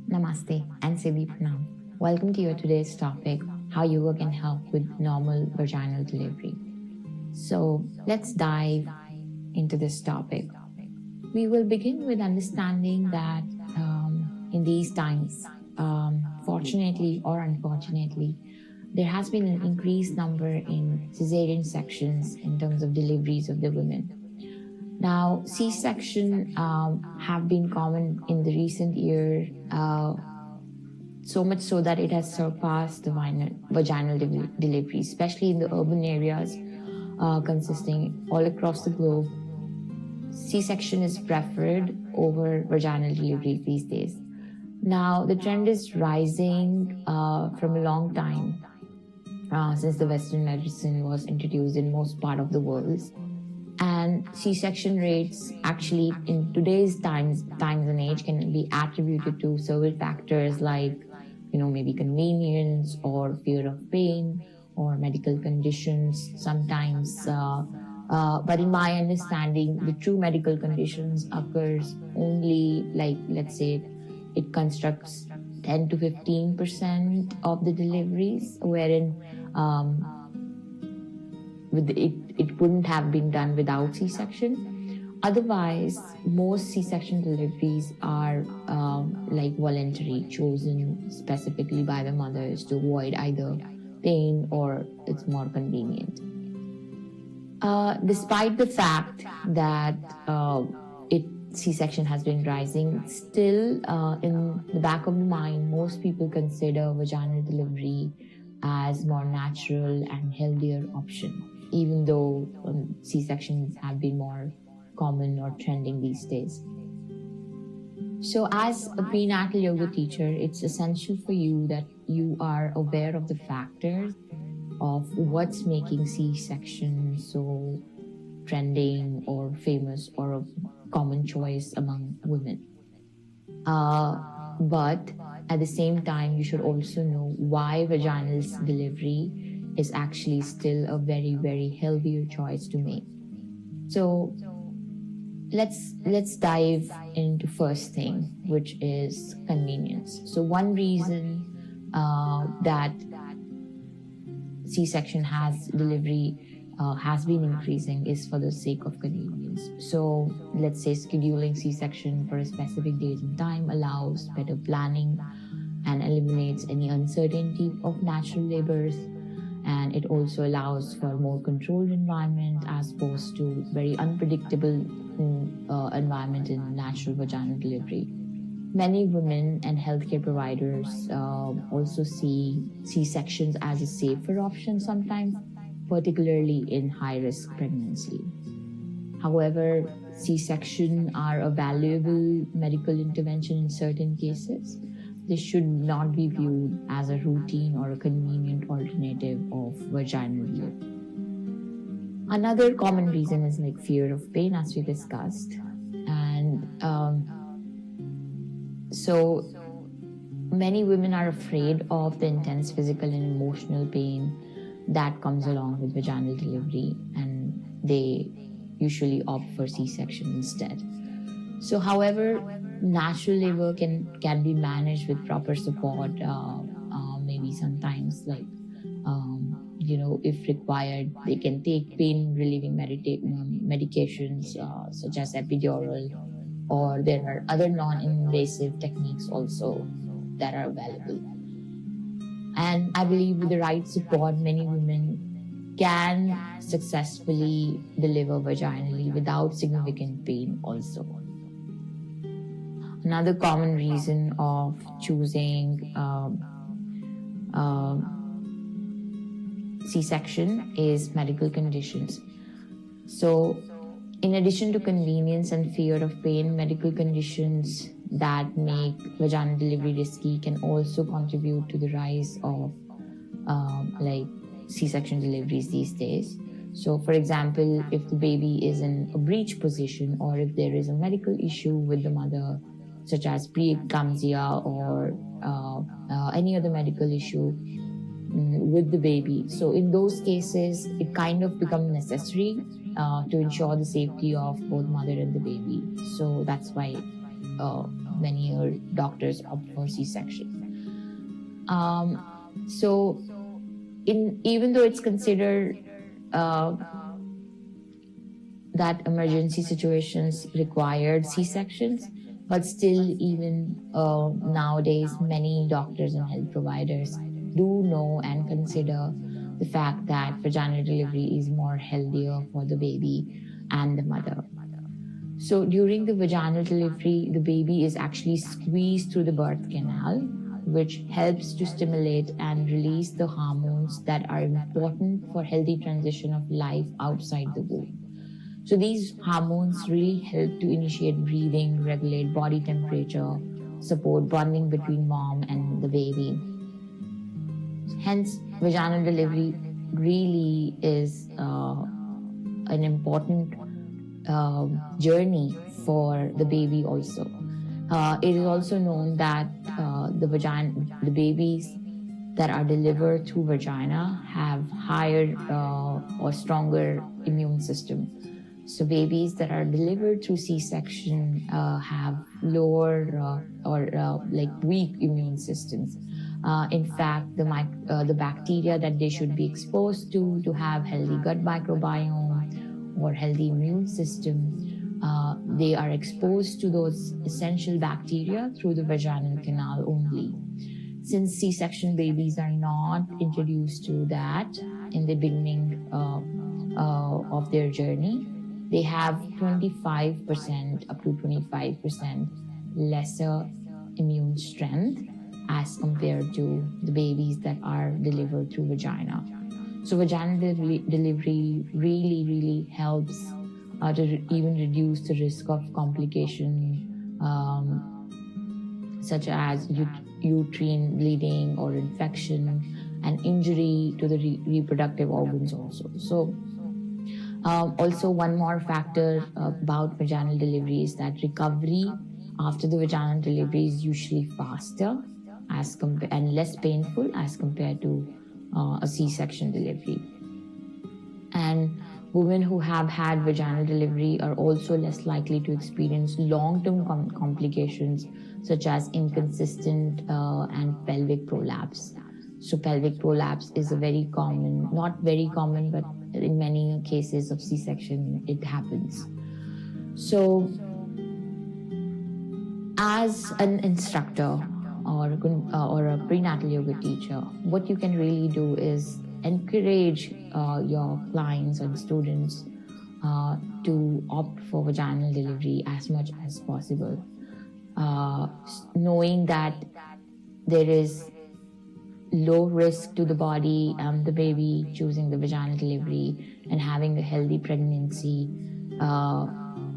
Namaste and Siddhi Pranam. Welcome to your today's topic, how yoga can help with normal vaginal delivery. So let's dive into this topic. We will begin with understanding that in these times, fortunately or unfortunately, there has been an increased number in cesarean sections in terms of deliveries of the women. Now, C-section have been common in the recent year, so much so that it has surpassed the vaginal delivery, especially in the urban areas consisting all across the globe. C-section is preferred over vaginal delivery these days. Now, the trend is rising from a long time since the Western medicine was introduced in most part of the world. And C-section rates actually in today's times and age can be attributed to several factors like, maybe convenience or fear of pain or medical conditions sometimes. But in my understanding, the true medical conditions occurs only let's say, it constructs 10 to 15% of the deliveries, wherein it wouldn't have been done without C-section. Otherwise, most C-section deliveries are voluntary, chosen specifically by the mothers to avoid either pain or it's more convenient. Despite the fact that C-section has been rising, still in the back of the mind, most people consider vaginal delivery as more natural and healthier option, even though C-sections have been more common or trending these days. So as a prenatal yoga teacher, it's essential for you that you are aware of the factors of what's making C-section so trending or famous or a common choice among women. But at the same time, you should also know why vaginal delivery is actually still a very, very healthier choice to make. So let's dive into first thing, which is convenience. So one reason that C-section delivery has been increasing is for the sake of convenience. So let's say scheduling C-section for a specific date and time allows better planning and eliminates any uncertainty of natural labors. And it also allows for a more controlled environment as opposed to very unpredictable environment in natural vaginal delivery. Many women and healthcare providers also see C-sections as a safer option sometimes, particularly in high-risk pregnancy. However, C-section are a valuable medical intervention in certain cases. They should not be viewed as a routine or a convenient alternative of vaginal delivery. Another common reason is fear of pain, as we discussed. And so many women are afraid of the intense physical and emotional pain that comes along with vaginal delivery, and they usually opt for C-section instead. So however, natural labor can be managed with proper support, maybe sometimes if required, they can take pain relieving medications such as epidural, or there are other non-invasive techniques also that are available. And I believe with the right support, many women can successfully deliver vaginally without significant pain also. Another common reason of choosing C-section is medical conditions. So in addition to convenience and fear of pain, medical conditions that make vaginal delivery risky can also contribute to the rise of C-section deliveries these days. So for example, if the baby is in a breech position, or if there is a medical issue with the mother, such as preeclampsia or any other medical issue with the baby. So in those cases, it kind of becomes necessary to ensure the safety of both mother and the baby. So that's why many doctors opt for C-section. So even though it's considered that emergency situations required C-sections, but still even nowadays many doctors and health providers do know and consider the fact that vaginal delivery is more healthier for the baby and the mother. So during the vaginal delivery, the baby is actually squeezed through the birth canal, which helps to stimulate and release the hormones that are important for healthy transition of life outside the womb. So these hormones really help to initiate breathing, regulate body temperature, support bonding between mom and the baby. Hence, vaginal delivery really is an important journey for the baby also. It is also known that the babies that are delivered through vagina have higher or stronger immune system. So babies that are delivered through C-section have lower or like weak immune systems. In fact, the bacteria that they should be exposed to have healthy gut microbiome or healthy immune system, they are exposed to those essential bacteria through the vaginal canal only. Since C-section babies are not introduced to that in the beginning of their journey, they have 25% up to 25% lesser immune strength as compared to the babies that are delivered through vagina. So vaginal delivery really helps to even reduce the risk of complication such as uterine bleeding or infection and injury to the reproductive organs also. So also one more factor about vaginal delivery is that recovery after the vaginal delivery is usually faster and less painful as compared to a C-section delivery. And women who have had vaginal delivery are also less likely to experience long-term complications such as inconsistent and pelvic prolapse. So pelvic prolapse is a very common, not very common, but in many cases of C-section, it happens. So as an instructor or a prenatal yoga teacher, what you can really do is encourage your clients and students to opt for vaginal delivery as much as possible, knowing that there is low risk to the body and the baby choosing the vaginal delivery and having a healthy pregnancy.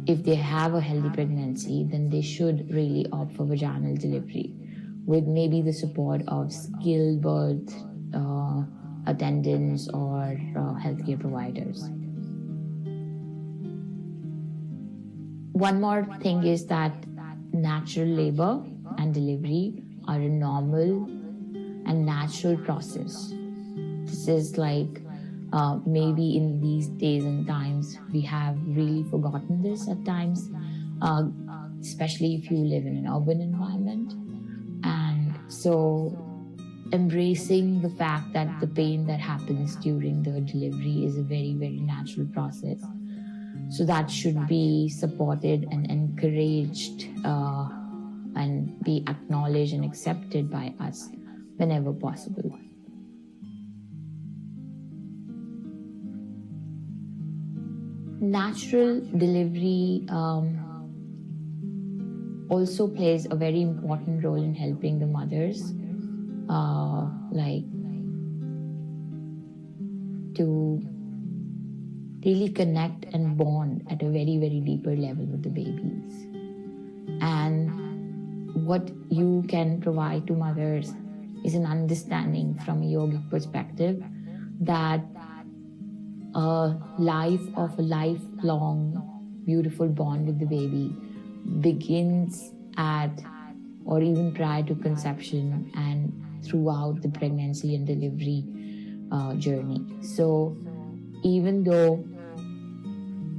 If they have a healthy pregnancy, then they should really opt for vaginal delivery with maybe the support of skilled birth attendants or healthcare providers. One more thing is that natural labor and delivery are a normal and natural process. This is like maybe in these days and times we have really forgotten this at times, especially if you live in an urban environment. And so embracing the fact that the pain that happens during the delivery is a very natural process, so that should be supported and encouraged and be acknowledged and accepted by us whenever possible. Natural delivery also plays a very important role in helping the mothers like to really connect and bond at a very deeper level with the babies. And what you can provide to mothers is an understanding from a yogic perspective that a life of a lifelong beautiful bond with the baby begins at or even prior to conception and throughout the pregnancy and delivery journey. So even though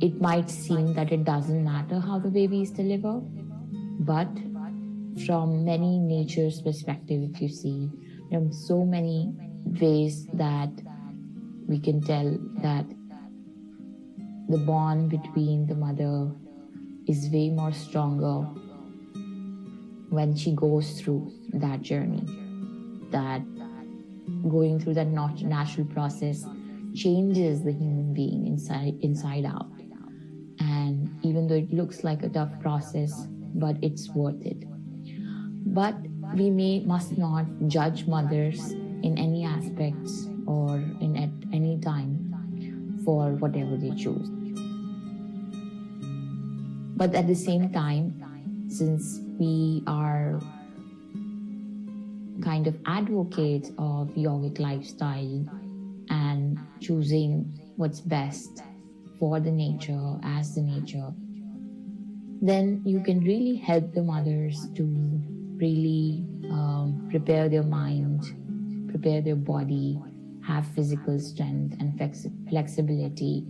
it might seem that it doesn't matter how the baby is delivered, but from many nature's perspective, if you see, there are so many ways that we can tell that the bond between the mother is way more stronger when she goes through that journey. That going through that natural process changes the human being inside out. And even though it looks like a tough process, but it's worth it. But we must not judge mothers in any aspects or at any time for whatever they choose. But at the same time, since we are kind of advocates of yogic lifestyle and choosing what's best for the nature, as the nature, then you can really help the mothers to really prepare their mind, prepare their body, have physical strength and flexibility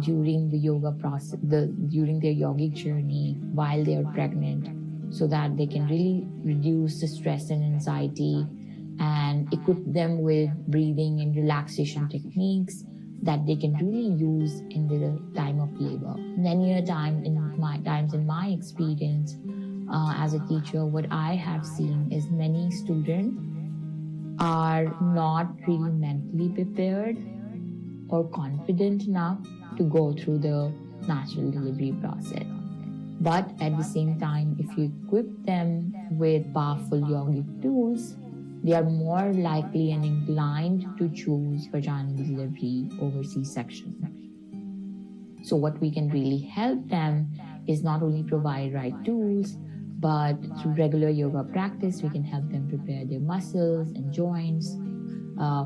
during the yoga process, during their yogic journey while they are pregnant, so that they can really reduce the stress and anxiety and equip them with breathing and relaxation techniques that they can really use in the time of labor. Many a time in my experience as a teacher, what I have seen is many students are not really mentally prepared or confident enough to go through the natural delivery process. But at the same time, if you equip them with powerful yogic tools, they are more likely and inclined to choose vaginal delivery over C-section. So what we can really help them is not only provide right tools, but through regular yoga practice, we can help them prepare their muscles and joints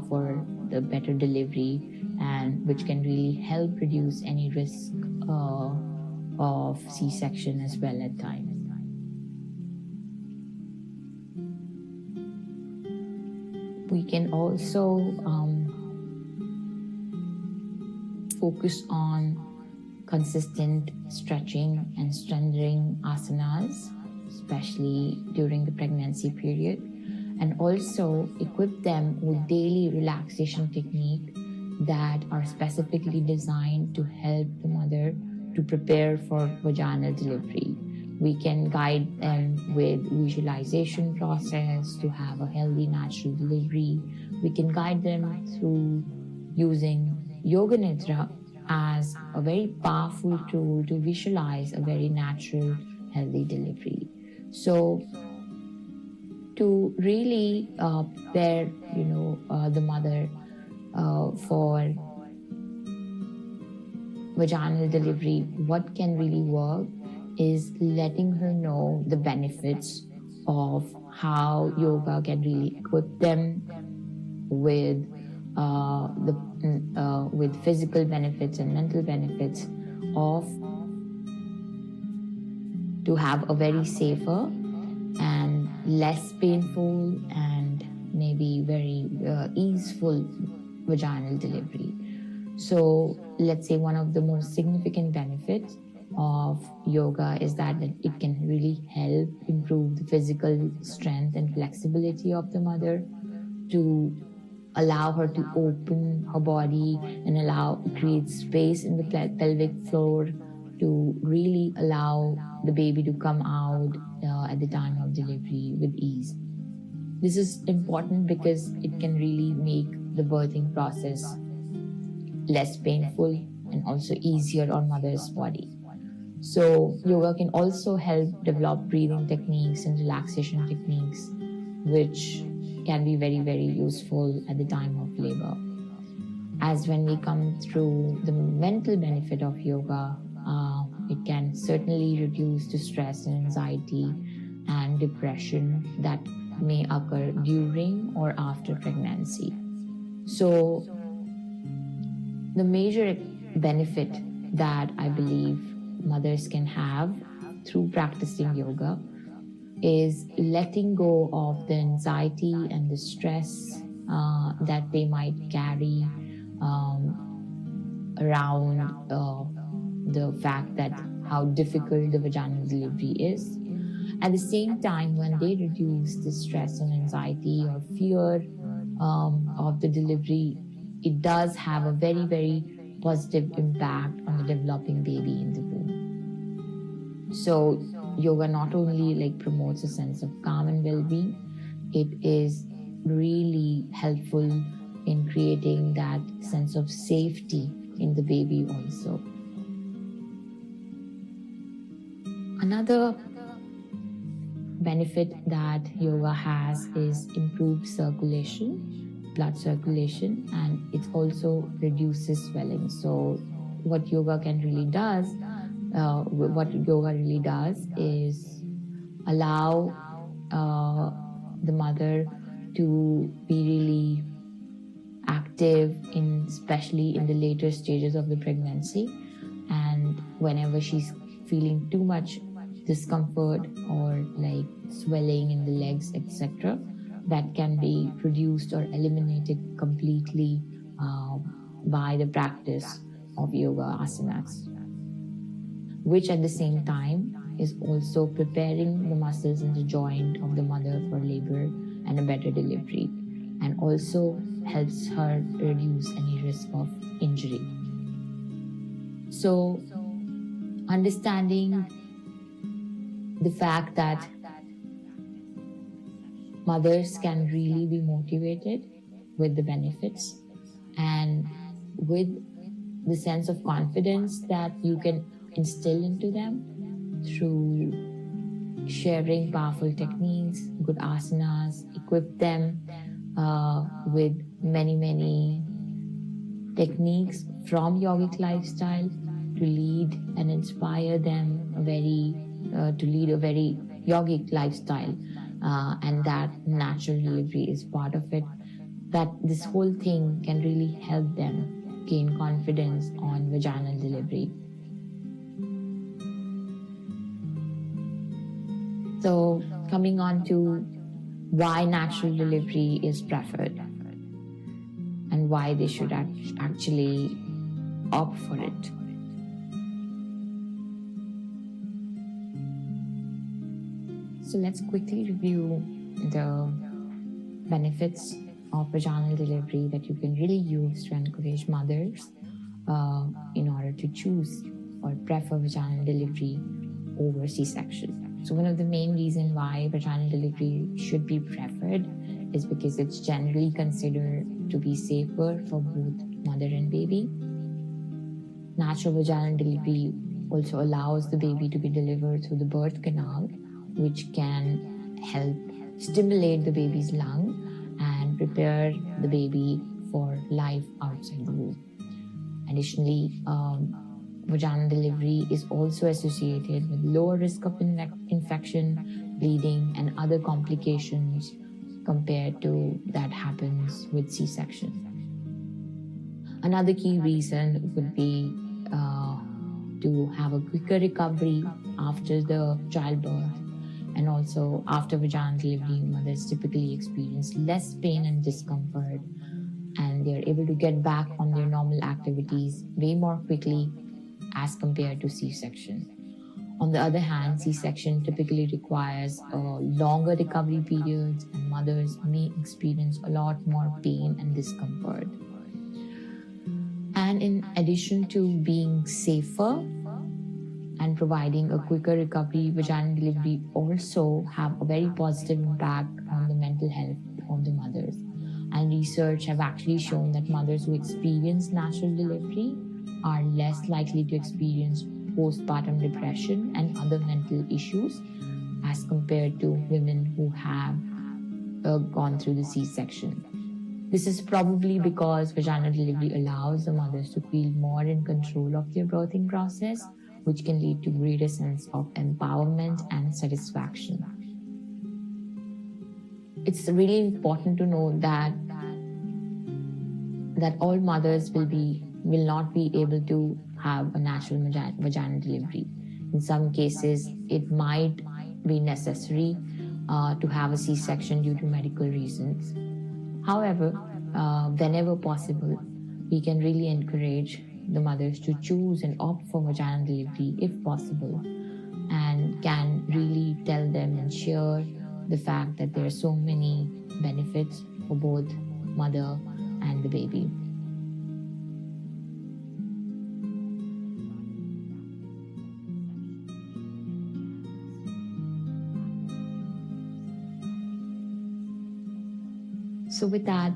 for the better delivery, and which can really help reduce any risk of C-section as well at times. We can also focus on consistent stretching and strengthening asanas, especially during the pregnancy period, and also equip them with daily relaxation techniques that are specifically designed to help the mother to prepare for vaginal delivery. We can guide them with visualization process to have a healthy natural delivery. We can guide them through using Yoga Nidra as a very powerful tool to visualize a very natural, healthy delivery. So to really prepare, the mother for vaginal delivery, what can really work is letting her know the benefits of how yoga can really equip them with with physical benefits and mental benefits of to have a very safer and less painful and maybe very easeful vaginal delivery. So let's say one of the most significant benefits of yoga is that it can really help improve the physical strength and flexibility of the mother, to allow her to open her body and create space in the pelvic floor to really allow the baby to come out at the time of delivery with ease. This is important because it can really make the birthing process less painful and also easier on mother's body. So yoga can also help develop breathing techniques and relaxation techniques, which can be very, very useful at the time of labor. As when we come through the mental benefit of yoga, it can certainly reduce the stress and anxiety and depression that may occur during or after pregnancy. So the major benefit that I believe mothers can have through practicing yoga is letting go of the anxiety and the stress that they might carry around the fact that how difficult the vaginal delivery is, At the same time, when they reduce the stress and anxiety or fear of the delivery, it does have a very, very positive impact on the developing baby in the womb. So yoga not only like promotes a sense of calm and well-being, it is really helpful in creating that sense of safety in the baby also. Another benefit that yoga has is improved circulation, blood circulation, and it also reduces swelling. So what yoga really does is allow the mother to be really active especially in the later stages of the pregnancy, and whenever she's feeling too much discomfort or like swelling in the legs, etc., that can be reduced or eliminated completely by the practice of yoga asanas, which at the same time is also preparing the muscles in the joint of the mother for labor and a better delivery, and also helps her reduce any risk of injury. So understanding the fact that mothers can really be motivated with the benefits and with the sense of confidence that you can instill into them through sharing powerful techniques, good asanas, equip them with many techniques from yogic lifestyle to lead and inspire them to lead a very yogic lifestyle, and that natural delivery is part of it, that this whole thing can really help them gain confidence on vaginal delivery. So coming on to why natural delivery is preferred and why they should actually opt for it. So let's quickly review the benefits of vaginal delivery that you can really use to encourage mothers in order to choose or prefer vaginal delivery over C-section. So one of the main reasons why vaginal delivery should be preferred is because it's generally considered to be safer for both mother and baby. Natural vaginal delivery also allows the baby to be delivered through the birth canal, which can help stimulate the baby's lung and prepare the baby for life outside the womb. Additionally, vaginal delivery is also associated with lower risk of infection, bleeding, and other complications compared to that happens with C-section. Another key reason would be to have a quicker recovery after the childbirth, and also after vaginal delivery, mothers typically experience less pain and discomfort, and they're able to get back on their normal activities way more quickly as compared to C-section. On the other hand, C-section typically requires longer recovery periods, and mothers may experience a lot more pain and discomfort. And in addition to being safer and providing a quicker recovery, vaginal delivery also have a very positive impact on the mental health of the mothers. And research have actually shown that mothers who experience natural delivery are less likely to experience postpartum depression and other mental issues as compared to women who have gone through the C-section. This is probably because vaginal delivery allows the mothers to feel more in control of their birthing process, which can lead to greater sense of empowerment and satisfaction. It's really important to know that all mothers will not be able to have a natural vaginal delivery. In some cases, it might be necessary to have a C-section due to medical reasons. However, whenever possible, we can really encourage the mothers to choose and opt for vaginal delivery if possible. And can really tell them and share the fact that there are so many benefits for both mother and the baby. So with that,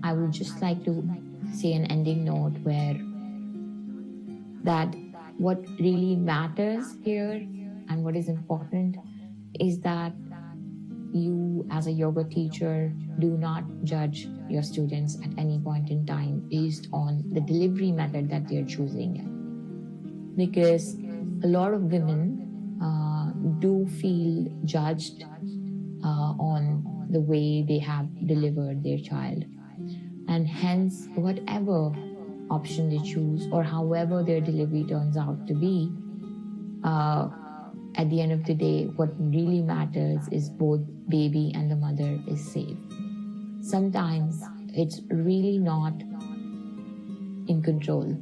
I would just like to say an ending note where that what really matters here and what is important is that you as a yoga teacher do not judge your students at any point in time based on the delivery method that they're choosing. Because a lot of women do feel judged on the way they have delivered their child. And hence, whatever option they choose or however their delivery turns out to be, at the end of the day, what really matters is both baby and the mother is safe. Sometimes it's really not in control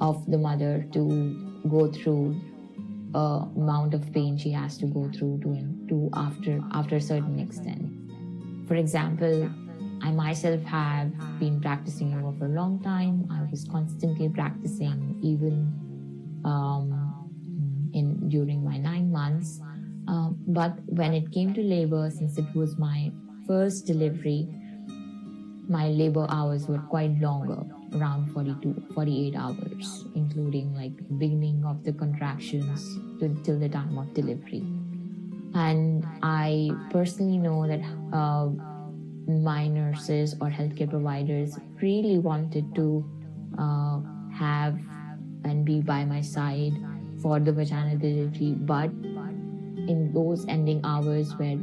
of the mother to go through amount of pain she has to go through to after a certain extent. For example, I myself have been practicing yoga for a long time. I was constantly practicing even during my 9 months. But when it came to labor, since it was my first delivery, my labor hours were quite longer, around 48 hours, including like the beginning of the contractions till the time of delivery. And I personally know that my nurses or healthcare providers really wanted to have and be by my side for the vaginal delivery, but in those ending hours where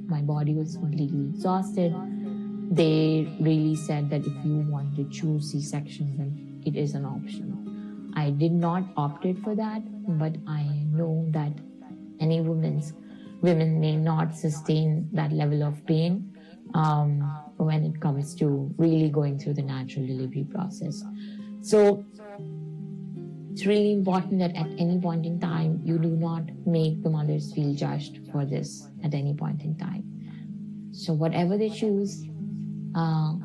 my body was completely exhausted, they really said that if you want to choose C-section, then it is an option. I did not opt for that, but I know that any women may not sustain that level of pain when it comes to really going through the natural delivery process. So it's really important that at any point in time, you do not make the mothers feel judged for this at any point in time. So whatever they choose,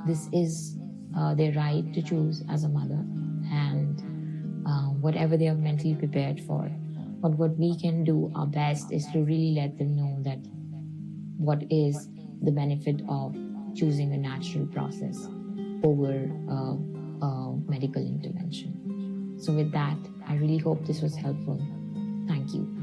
this is their right to choose as a mother, and whatever they are mentally prepared for. But what we can do our best is to really let them know that what is the benefit of choosing a natural process over medical intervention. So with that, I really hope this was helpful. Thank you.